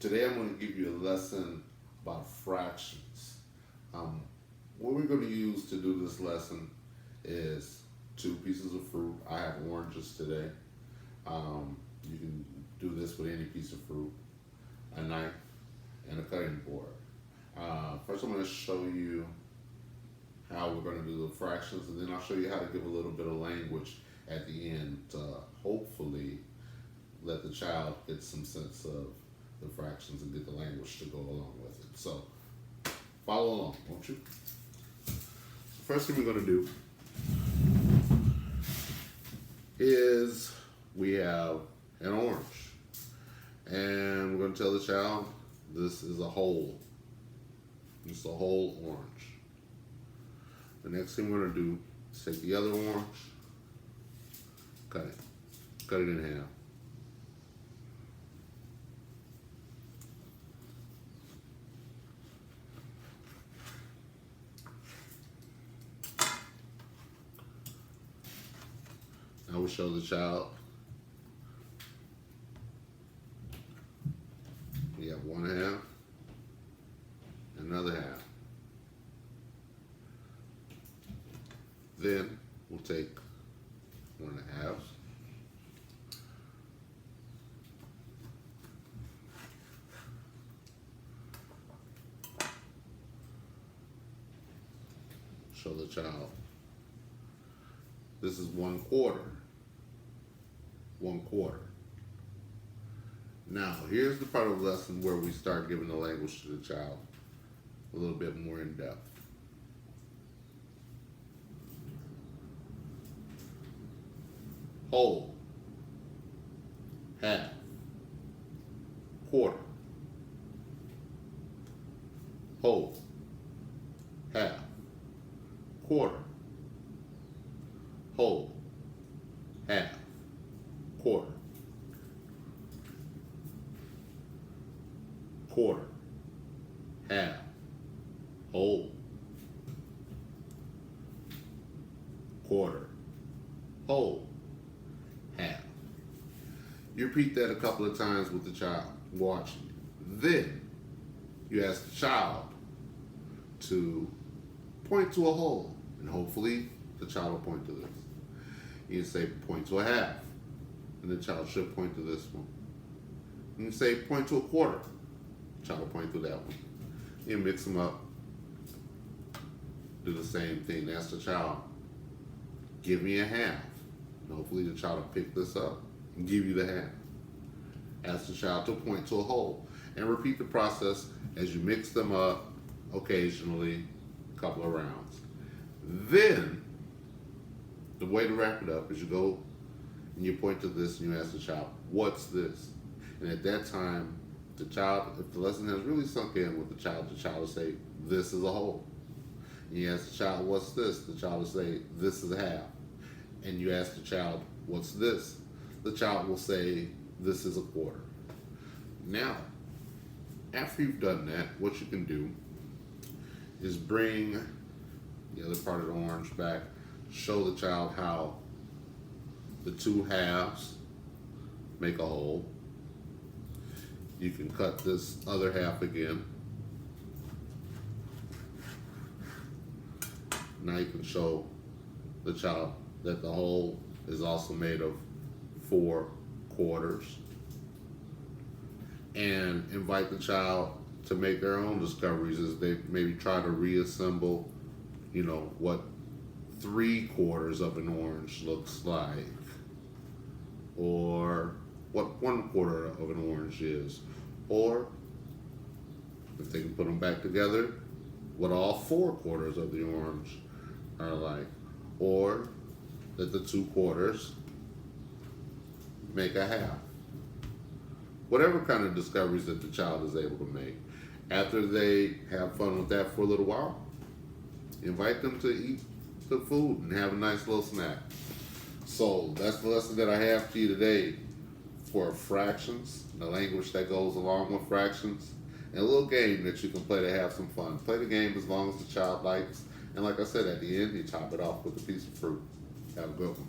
Today I'm going to give you a lesson about fractions. Um, what we're going to use to do this lesson is two pieces of fruit. I have oranges today. You can do this with any piece of fruit, a knife, and a cutting board. First I'm going to show you how we're going to do the fractions, and then I'll show you how to give a little bit of language at the end to hopefully let the child get some sense of the fractions and get the language to go along with it. So follow along, won't you? The first thing we're going to do is we have an orange, and we're going to tell the child this is a whole. It's a whole orange. The next thing we're going to do is take the other orange, cut it in half. Now we show the child we have one half, another half. Then we'll take one and a half, show the child this is 1/4. 1/4. Now, here's the part of the lesson where we start giving the language to the child a little bit more in depth. Whole, half, quarter, whole, half, quarter, whole, half, quarter, quarter, half, whole, quarter, whole, half. You repeat that a couple of times with the child watching you. Then you ask the child to point to a whole, and hopefully the child will point to this. You can say point to a half, and the child should point to this one. You can say point to a quarter, the child will point to that one. You mix them up, do the same thing. Ask the child, give me a half. And hopefully the child will pick this up and give you the half. Ask the child to point to a whole, and repeat the process as you mix them up occasionally, a couple of rounds. Then, the way to wrap it up is you go and you point to this and you ask the child, what's this? And at that time, the child, if the lesson has really sunk in with the child will say, this is a whole. And you ask the child, what's this? The child will say, this is a half. And you ask the child, what's this? The child will say, this is a quarter. Now, after you've done that, what you can do is bring the other part of the orange back, show the child how the two halves make a whole. You can cut this other half again. Now you can show the child that the whole is also made of 4 quarters, and invite the child to make their own discoveries as they maybe try to reassemble, what 3/4 of an orange looks like, or what 1/4 of an orange is, or if they can put them back together, what all 4/4 of the orange are like, or that the 2/4 make a half. Whatever kind of discoveries that the child is able to make. After they have fun with that for a little while, invite them to eat the food and have a nice little snack. So that's the lesson that I have for you today for fractions, the language that goes along with fractions, and a little game that you can play to have some fun. Play the game as long as the child likes. And like I said, at the end, you top it off with a piece of fruit. Have a good one.